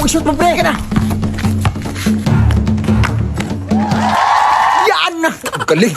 Shoot mo, pre! Ka na! Yan! Ang galing!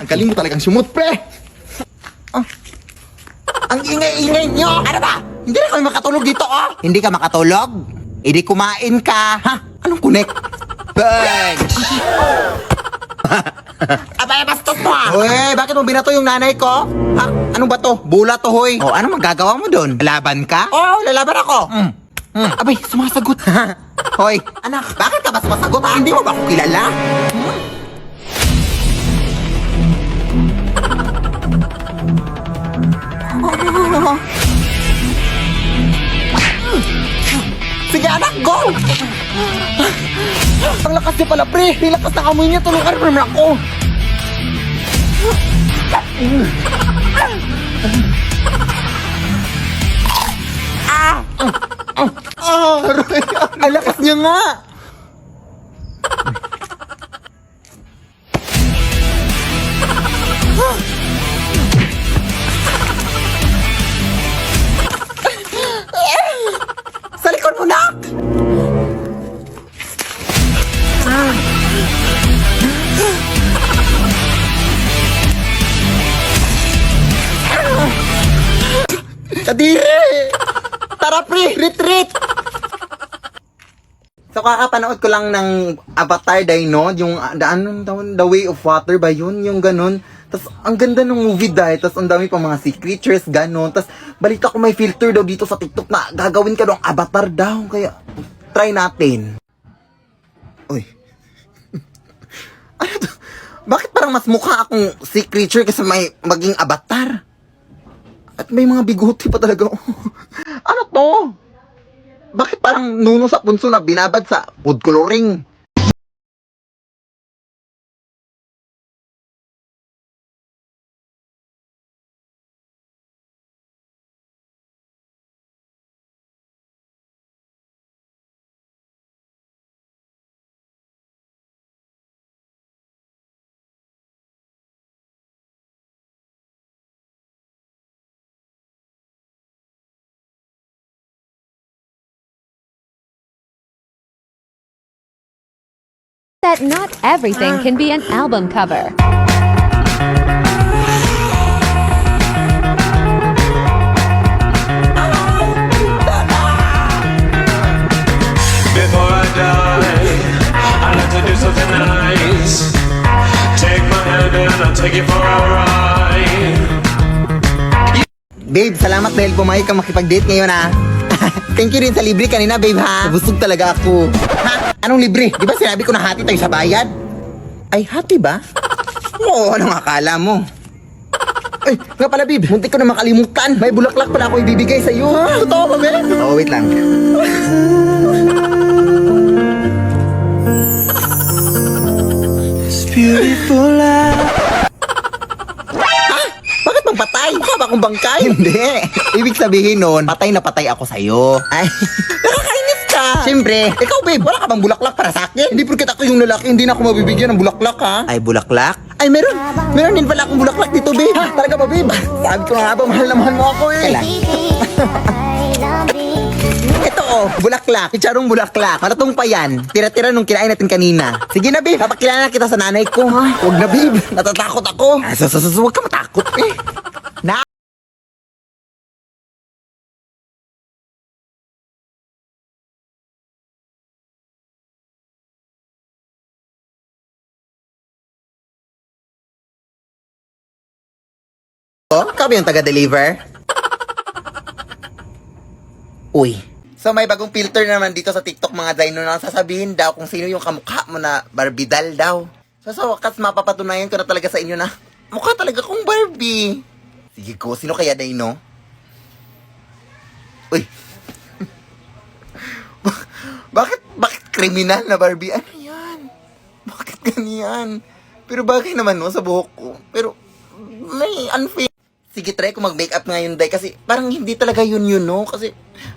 Ang galing mo talagang sumut, pre! Oh. Ang ingay-ingay nyo! Ano ba? Hindi na kami makatulog dito, oh! Hindi ka makatulog? Hindi kumain ka! Ha? Anong connect? Bench! Abay, bastos mo ah! Uy, bakit mo binato yung nanay ko? Ha? Anong ba to? Bula to, hoy! O, ano magagawa mo doon? Lalaban ka? Oo, lalaban ako! Abay, sumasagot! Hoy, anak, bakit ka ba sumasagot? Hindi mo ba ako kilala? Sige anak, go! Ang lakas niya pala, pre! Ang lakas ng amoy niya, tulungan mo naman ako! Aray! Ang lakas niya nga! Sa likod mo, nak! Kadiri! Tara, pre! Retreat! So, kakapanood ko lang ng Avatar Dino, yung The Way of Water ba yun? Yung ganun. Tapos, ang ganda ng movie dahil. Tapos, ang dami pang mga sea creatures, ganun. Tapos, balita ko may filter daw dito sa TikTok na gagawin ka ng avatar daw. Kaya, try natin. Uy. Ano to? Bakit parang mas mukha akong sea creature kasi may maging avatar? At may mga biguti pa talaga. Ano to? Bakit parang nuno sa punso na binabad sa food coloring? That not everything can be an album cover. Before I die, I'd like to do something nice. Take my hand and I'll take you for a ride. Babe, salamat dahil pumayag ka makipag-date ngayon ha. Thank you rin sa libre kanina, babe ha. Busog talaga ako. Ha? Anong libre? Di ba sinabi ko na hati tayo sa bayad? Ay, hati ba? Oo, anong akala mo? Ay, nga pala, babe. Muntik ko na makalimutan. May bulaklak pala ako ibibigay sa iyo. Ha? Totoo ba, babe? Oo, wait lang. It's beautiful life. Bakit bang patay? Mukha ba akong bangkay? Hindi. Ibig sabihin nun, patay na patay ako sa'yo. Ay, nakakainis ka. Siyempre, ikaw babe, wala ka bang bulaklak para sa akin? Hindi porket ako yung lalaki, hindi na ako mabibigyan ng bulaklak ha. Ay, bulaklak? Ay, meron. Meron din pala akong bulaklak dito, babe. Ha, talaga ba, babe? Sabi ko nga ba, mahal na mahal mo ako eh. Kailan? Ito oh, bulaklak. Picharong bulaklak. Maratong pa yan. Tira-tira nung kinain natin kanina. Sige na, babe. Papakilala kita sa nanay ko. Ha? Huwag na, babe. Natatakot ako. Huwag ka matakot eh. Na Oh, kami yung taga-deliver? Uy. So may bagong filter naman dito sa TikTok mga Dino na sasabihin daw kung sino yung kamukha mo na Barbidal daw. So sa wakas mapapatunayan ko na talaga sa inyo na mukha talaga kong Barbie. Sige ko, sino kaya Dino? Uy. Bakit kriminal na Barbie? Ano yan? Bakit ganyan? Pero bagay naman no sa buhok ko. Pero may unfair. Sige, try ko mag-makeup ngayon, day. Kasi parang hindi talaga yun, no? Kasi,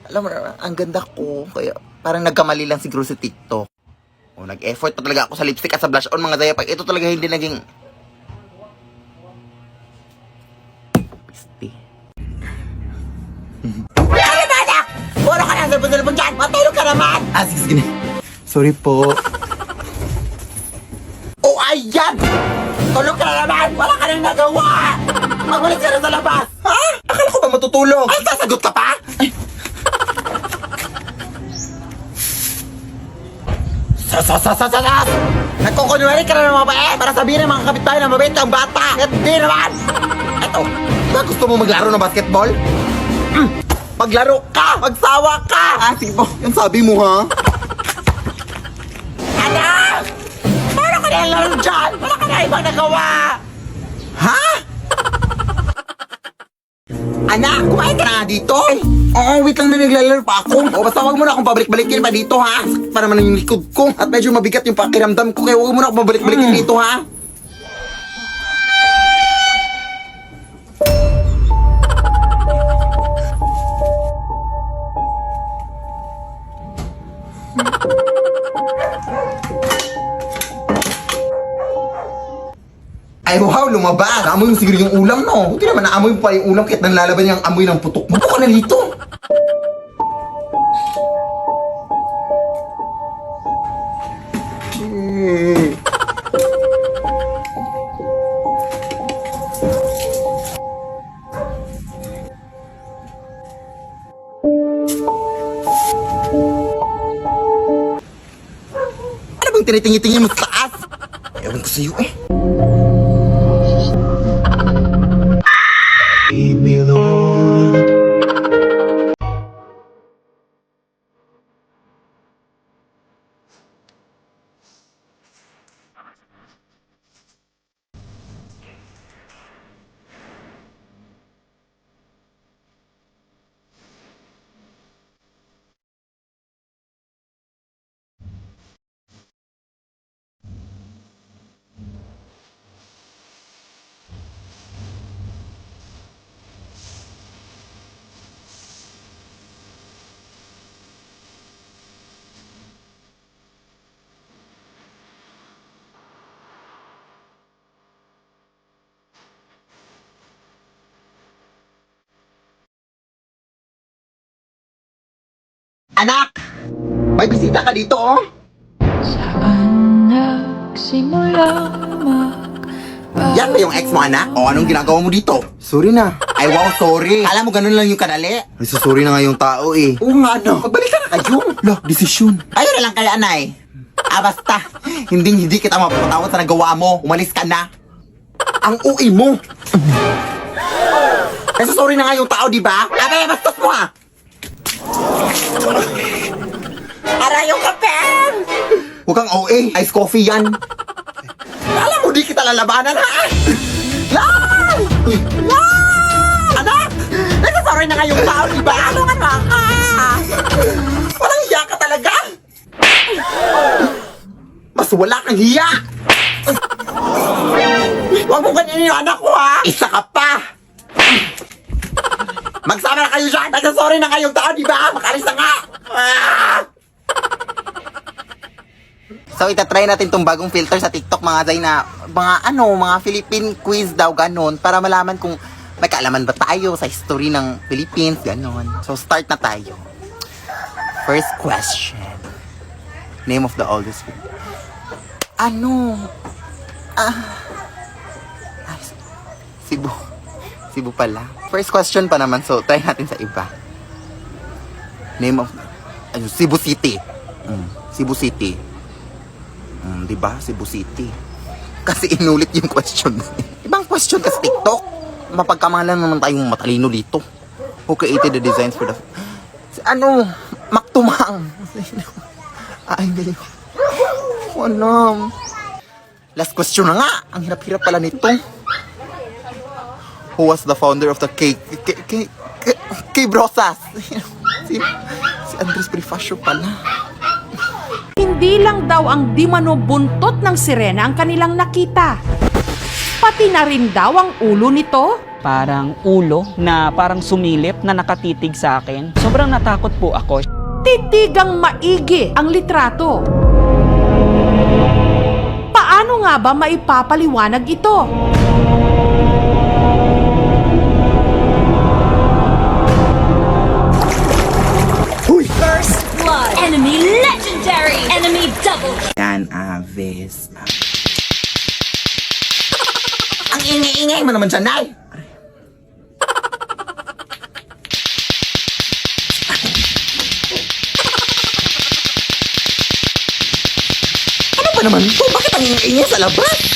alam mo, ang ganda ko. Kaya parang nagkamali lang siguro sa TikTok. O, nag-effort pa talaga ako sa lipstick at sa blush on, mga day. Pag ito talaga hindi naging... Pisti. Ano ba, anak? Puro ka lang cellphone dyan! Matulog ka naman! Ah, sige, sige. Sorry po. Oh, ayan! Tulog ka na naman! Wala ka nang nagawa! Magbalik ka na sa labas! Ha? Akala ko ba matutulog? Ay, sasagot ka pa? Ay. Sas! Nagkukunwari ka na ng mabait para sabihin ng mga kapitbahay na mabait ang bata! At di naman! Eto, ba gusto mo maglaro ng basketball? Maglaro ka! Magsawa ka! Ah, sige po. Yan sabi mo, ha? Anak! Paano ka nalalaro dyan? Wala ka na ibang nagawa! Ha? Anak, kumain ka na nga dito? Oo, wait lang na naglalaro pa ako. O, basta wag mo na akong pabalik-balikin pa dito, ha? Sakit pa naman yung likod ko. At medyo mabigat yung pakiramdam ko. Kaya wag mo na akong pabalik-balikin dito, ha? Ay, wow, lumabas. Naamoy mo siguro yung ulam, no? Hindi naman naamoy pa yung ulam kahit nanlalaban yung amoy ng putok mo. Buto ka na dito. Ano bang tinitingin-tingin mo sa taas? Ewan ko sa'yo, eh. Leave me alone. Anak! May bisita ka dito, oh! Saan nagsimula Yan ba yung ex mo, anak? O anong ginagawa mo dito? Sorry na. Ay, wow, sorry. Alam mo, ganun lang yung kadali. Ay, sorry na nga yung tao, eh. Oo nga, no. Magbalik ka na kayo. Lah, desisyon. Ayun na lang kaya, anay. Ah, basta. Hindi kita mapapatawad sa nagawa mo. Umalis ka na. Ang ui mo. Kasi sorry na nga yung tao, di ba? Abay, bastos mo, ha? Aray yung kape! Huwag kang OA. Ice coffee yan. Alam mo, di kita lalabanan, ha? Lan! Lan! Anak! Nagsasorry na nga yung tao, di ba? Ano nga ka? Walang hiya ka talaga? Mas wala kang hiya! Huwag mo ganyan yung anak ko, ha? Isa ka pa! Magsama na kayo dyan! Nagsasorry na kayong tao, di ba? Makalis na nga! Ah! So, itatry natin tong bagong filter sa TikTok, mga Zay, na mga Philippine quiz daw, ganon, para malaman kung may kaalaman ba tayo sa history ng Philippines, ganon. So, start na tayo. First question. Name of the oldest film. Cebu. Cebu pala. First question pa naman, so try natin sa iba. Name of... Cebu City. Cebu City. Diba? Cebu City. Kasi inulit yung question. Ibang question kasi TikTok. Mapagkamalan naman tayong matalino dito. Who created the designs for the... Maktumang. Ay, galing. Ano? Last question na nga. Ang hirap-hirap pala nito. Who was the founder of the K Brosas? Si Andres Bonifacio pala. Hindi lang daw ang di mano buntot ng sirena ang kanilang nakita. Pati na rin daw ang ulo nito. Parang ulo na parang sumilip na nakatitig sa akin. Sobrang natakot po ako. Titigang maigi ang litrato. Paano nga ba maipapaliwanag ito? Huy! Enemy legendary! Enemy double! Yan, Aves. Ang ingay-ingay mo naman siya, Nay! Ano ba naman to? Bakit ang ingay sa labas?